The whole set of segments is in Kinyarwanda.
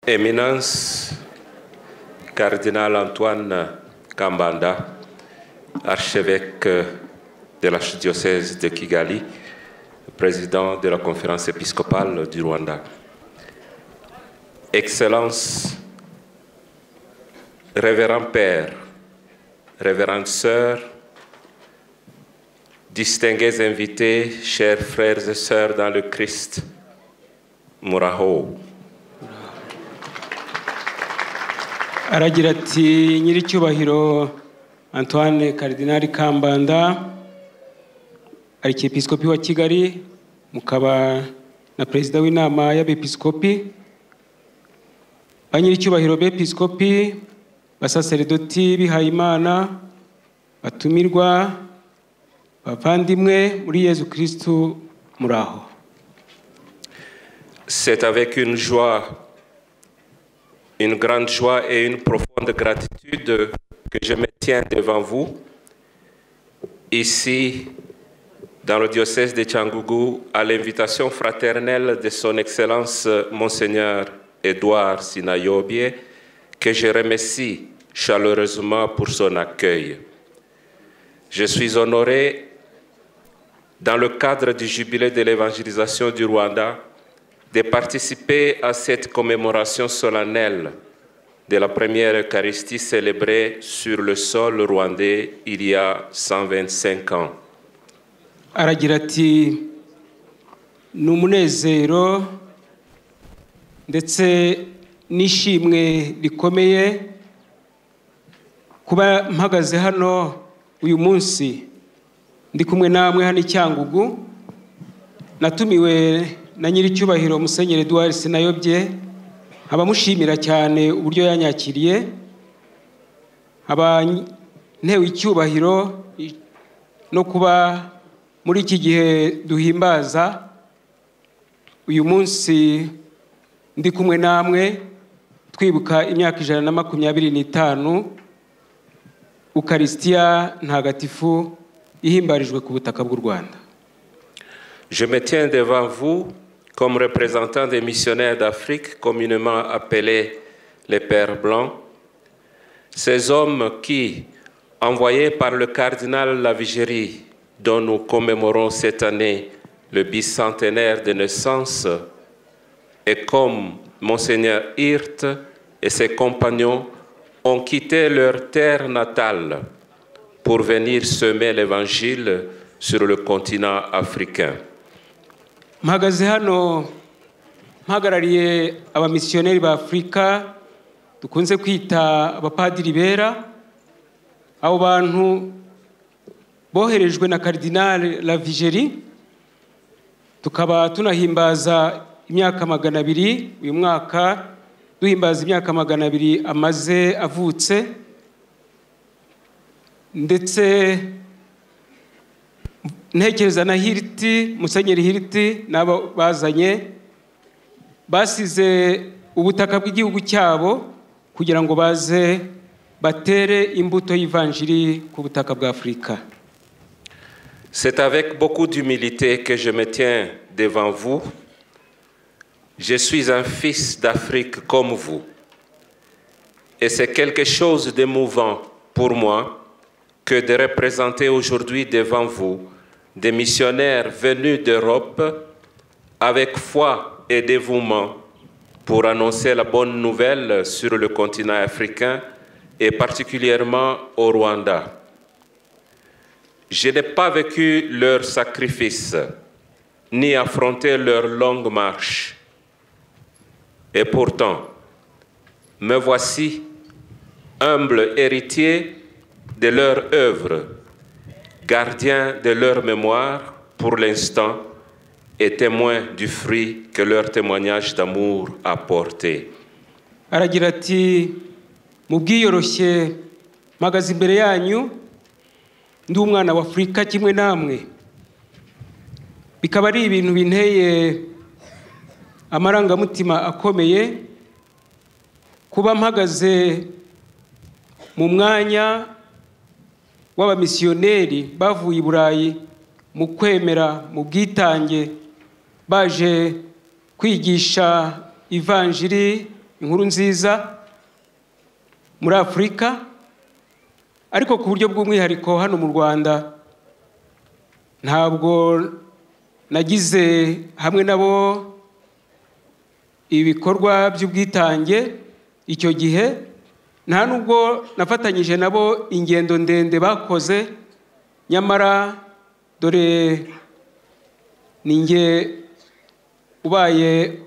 Éminence, Cardinal Antoine Kambanda, archevêque de l'archidiocèse de Kigali, président de la conférence épiscopale du Rwanda. Excellences, révérend Père, révérende Sœur, distingués invités, chers frères et sœurs dans le Christ, Muraho. Aragira ati nyiricyubahiro Antoine Cardinal Kambanda archiepiscopi wa Kigali mukaba na president w'inama y'abepiskopi banyiricyubahiro bepiskopi basaserdoti bihayimana batumirwa bavandimwe muri Yesu Kristo muraho. C'est avec une joie, une grande joie et une profonde gratitude que je me tiens devant vous, ici, dans le diocèse de Cyangugu, à l'invitation fraternelle de son Excellence Monseigneur Edouard Sinayobye, que je remercie chaleureusement pour son accueil. Je suis honoré, dans le cadre du jubilé de l'évangélisation du Rwanda, de participer à cette commémoration solennelle de la première Eucharistie célébrée sur le sol rwandais il y a 125 ans. Aragira ati n'umunezero ndetse nishimwe rikomeye kuba mpagaze hano uyu munsi ndi kumwe namwe hano Cyangugu. Natumiwe na nyiricyubahiro Musenyeri Edouard Sinayobye, abamushimira cyane uburyo yanyakiriye, ntewe icyubahiro no kuba muri iki gihe duhimbaza uyu munsi ndi kumwe namwe twibuka imyaka 125 Eucharistia ntagatifu ihimbarijwe ku butaka bw'u Rwanda. Je me tiens devant vous comme représentant des missionnaires d'Afrique, communément appelés les Pères Blancs, ces hommes qui, envoyés par le cardinal Lavigérie, dont nous commémorons cette année le bicentenaire de naissance, et comme Monseigneur Hirt et ses compagnons ont quitté leur terre natale pour venir semer l'Évangile sur le continent africain. Mpagaze hano mpagarariye abamisiyoneri ba Afrika dukunze kwita abapadiri bera, abo bantu boherejwe na Cardinal Lavigérie, tukaba tunahimbaza imyaka 200 uyu mwaka duhimbaza imyaka 200 amaze avutse, ndetse ntekereza na Hirti, Musenyeri Hirti nabo bazanye basize ubutaka bw'igihugu cyabo kugira ngo baze batere imbuto y'Ivanjiri ku butaka bwa Afrika. C'est avec beaucoup d'humilité que je me tiens devant vous. Je suis un fils d'Afrique comme vous. Et c'est quelque chose d'émouvant pour moi que de représenter aujourd'hui devant vous des missionnaires venus d'Europe avec foi et dévouement pour annoncer la bonne nouvelle sur le continent africain et particulièrement au Rwanda. Je n'ai pas vécu leur sacrifice, ni affronté leur longue marche. Et pourtant, me voici, humble héritier de leur œuvre, gardien de leur mémoire pour l'instant et témoin du fruit que leur témoignage d'amour a porté. Aragira ati mubwiyoroshye magaze imbere yanyu ndi umwana wa Afrika kimwe namwe, bikaba ari ibintu binteye amarangamutima akomeye kuba mpagaze mu mwanya w'abamisiyoneri bavuye i Burayi mu kwemera mu bwitange baje kwigisha Ivanjiri inkuru nziza muri Afurika, ariko ku buryo bw'umwihariko hano mu Rwanda ntabwo nagize hamwe nabo ibikorwa by'ubwitange icyo gihe, nta nubwo nafatanyije nabo ingendo ndende bakoze, nyamara dore ninjye ubaye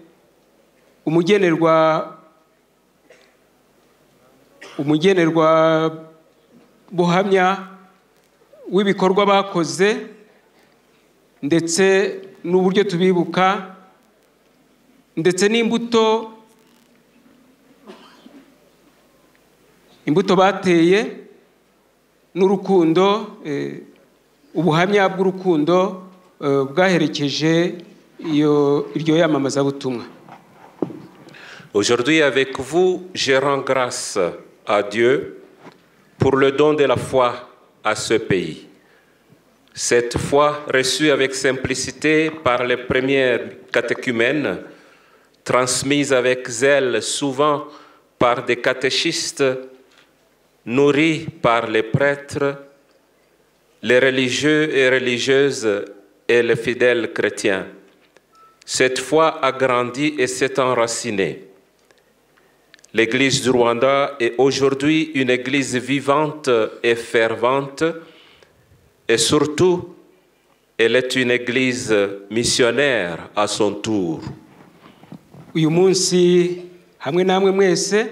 umugenerwa buhamya w'ibikorwa bakoze ndetse n'uburyo tubibuka, ndetse n'imbuto bateye n'urukundo, ubuhamya bw'urukundo bwaherekeje iryo yamamazabutumwa. Aujourd'hui, avec vous, je rends grâce à Dieu pour le don de la foi à ce pays. Cette foi reçue avec simplicité par les premières catéchumènes, transmise avec zèle souvent par des catéchistes, nourris par les prêtres, les religieux et religieuses et les fidèles chrétiens. Cette foi a grandi et s'est enracinée. L'Église du Rwanda est aujourd'hui une Église vivante et fervente, et surtout, elle est une Église missionnaire à son tour. Uyu munsi hamwe namwe mwese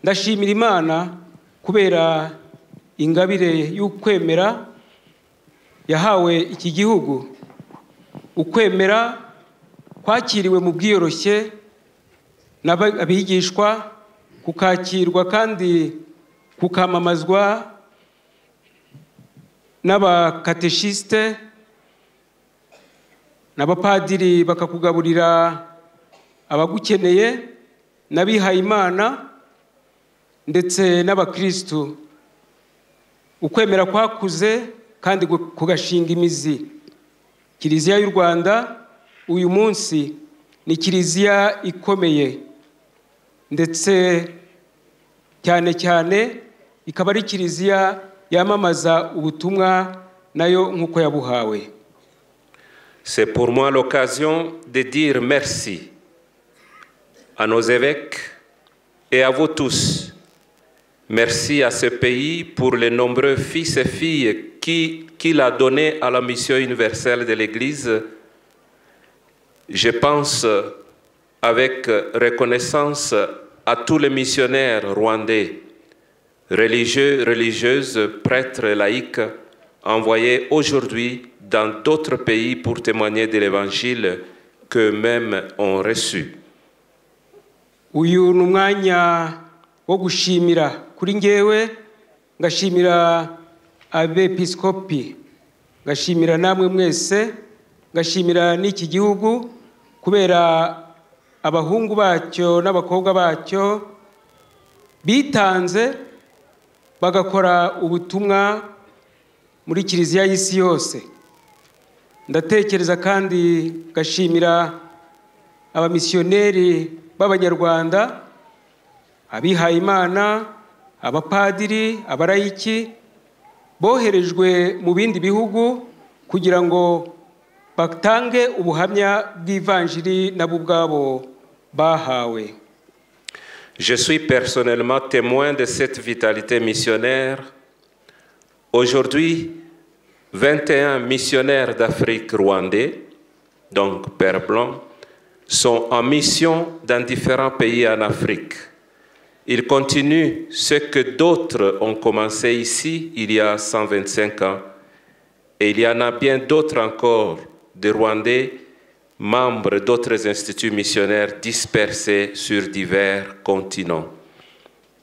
ndashimira Imana kubera ingabire y'ukwemera yahawe iki gihugu. Ukwemera kwakiriwe mu bwiyoroshye n'abigishwa, kukakirwa kandi kukamamazwa n'abakateshiste n'abapadiri, bakakugaburira abagukeneye, n'abihaye Imana ndetse n'abakristu. Ukwemera kwakuze kandi kugashinga imizi. Kiliziya y'u Rwanda uyu munsi ni kiliziya ikomeye, ndetse cyane cyane ikaba ari kiliziya yamamaza ubutumwa nayo nk'uko yabuhawe. C'est pour moi l'occasion de dire merci à nos évêques et à vous tous. Merci à ce pays pour les nombreux fils et filles qu'il a donnés à la mission universelle de l'Église. Je pense avec reconnaissance à tous les missionnaires rwandais, religieux, religieuses, prêtres et laïcs, envoyés aujourd'hui dans d'autres pays pour témoigner de l'Évangile qu'eux-mêmes ont reçu. Uyu ni umwanya wo gushimira kuri ngewe, ngashimira abepiskopi, ngashimira namwe mwese, ngashimira n'iki gihugu kubera abahungu bacyo n'abakobwa bacyo bitanze bagakora ubutumwa muri kiliziya y'isi yose. Ndatekereza kandi ngashimira abamisiyoneri b'Abanyarwanda, abihaye Imana, abapadiri, abarayiki boherejwe mu bindi bihugu kugira ngo batange ubuhamya bw'ivanjiri nabo ubwabo bahawe. Je suis personnellement témoin de cette vitalité missionnaire. Aujourd'hui, 21 missionnaires d'Afrique rwandais, donc Père Blanc, sont en mission dans différents pays en Afrique. Ils continuent ce que d'autres ont commencé ici il y a 125 ans. Et il y en a bien d'autres encore de Rwandais, membres d'autres instituts missionnaires dispersés sur divers continents.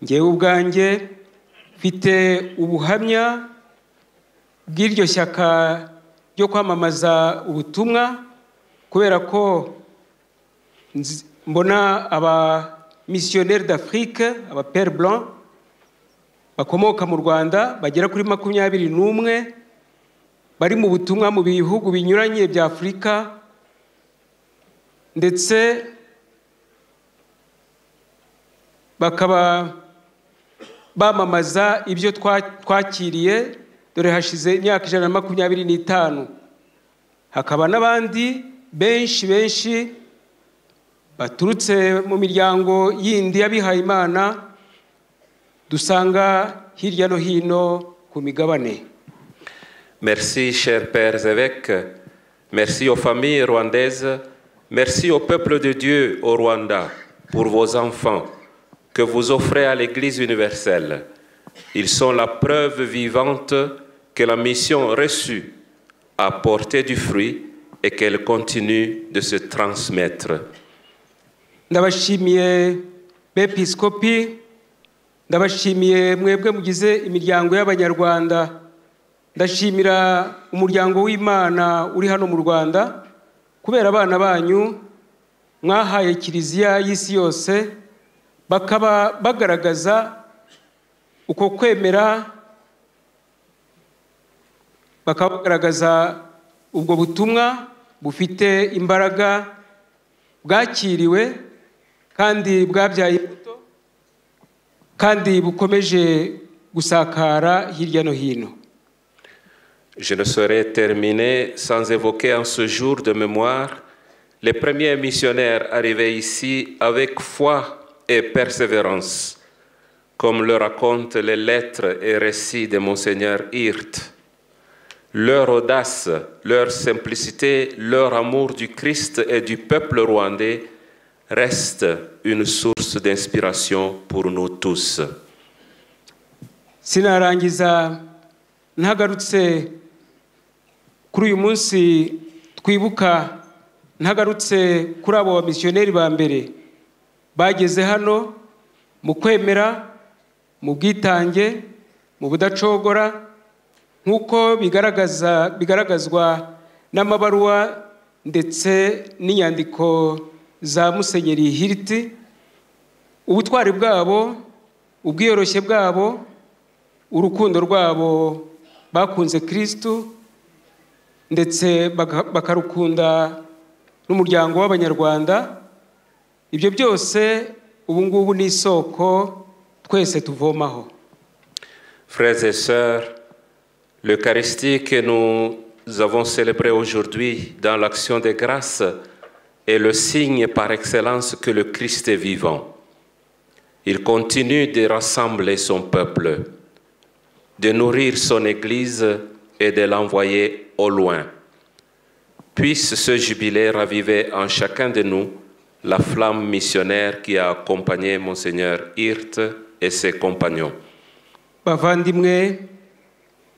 Ngewe ubwanjye mfite ubuhamya bw'iryo shyaka ryo kwamamaza ubutumwa, kubera ko mbona aba missionnaires d'Afrique, aba Père Blanc bakomoka mu Rwanda bagera kuri 21 bari mu butumwa mu bihugu binyuranye bya Afurika, ndetse bakaba bamamaza ibyo twakiriye, dore hashize imyaka 125. Hakaba n'abandi benshi baturutse mu miryango yindi y'abihaye Imana dusanga hirya no hino ku migabane. Merci, chers pères évêques. Merci aux familles rwandaises. Merci au peuple de Dieu au Rwanda pour vos enfants que vous offrez à l'Église universelle. Ils sont la preuve vivante que la mission reçue a porté du fruit et qu'elle continue de se transmettre. Ndabashimiye bepiskopi, ndabashimiye mwebwe mugize imiryango y'Abanyarwanda, ndashimira umuryango w'Imana uri hano mu Rwanda kubera abana banyu mwahaye kiliziya y'isi yose, bakaba bagaragaza uko kwemera, bakaba bagaragaza ubwo butumwa bufite imbaraga bwakiriwe kandi bwabyaye imbuto kandi bukomeje gusakara hirya no hino. Je ne saurais terminer sans évoquer en ce jour de mémoire les premiers missionnaires arrivés ici avec foi et persévérance, comme le racontent les lettres et récits de Monseigneur Hirt. Leur audace, leur simplicité, leur amour du Christ et du peuple rwandais restent une source d'inspiration pour nous tous. Sinarangiza ntagarutse kuri uyu munsi twibuka, ntagarutse kuri abo bamisiyoneri ba mbere bageze hano mu kwemera, mu bwitange, mu budacogora, nk'uko bigaragazwa n'amabaruwa ndetse n'inyandiko za Musenyeri Hirt. Ubutwari bwabo, ubwiyoroshye bwabo, urukundo rwabo bakunze Kristo ndetse bakarukunda n'umuryango w'Abanyarwanda, ibyo byose ubu ngubu ni isoko twese tuvomaho. Frères et sœurs, l'Eucharistie que nous avons célébrée aujourd'hui dans l'action des grâces est le signe par excellence que le Christ est vivant. Il continue de rassembler son peuple, de nourrir son Église et de l'envoyer au loin. Puisse ce jubilé raviver en chacun de nous la flamme missionnaire qui a accompagné Monseigneur Hirt et ses compagnons. Bavandimwe,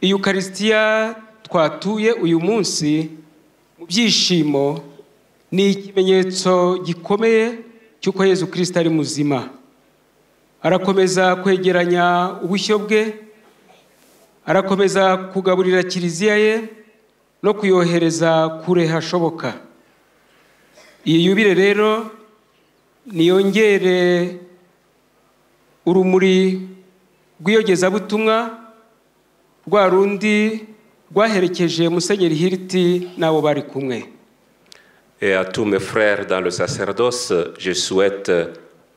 Eucharistia twatuye uyu munsi mu byishimo ni ikimenyetso gikomeye cy'uko Yezu Kristo ari muzima. Arakomeza kwegeranya ubushyo bwe, arakomeza kugaburira kiliziya ye no kuyohereza kure hashoboka. Iyi yubile rero niyongere urumuri rw'iyogezabutumwa rwa rundi rwaherekeje Musenyeri Hirt n'abo bari kumwe. Et à tous mes frères dans le sacerdoce, je souhaite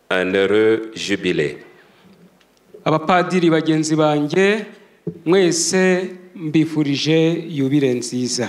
un heureux jubilé. Abapadiri bagenzi banjye mwese mbifurije yubile nziza.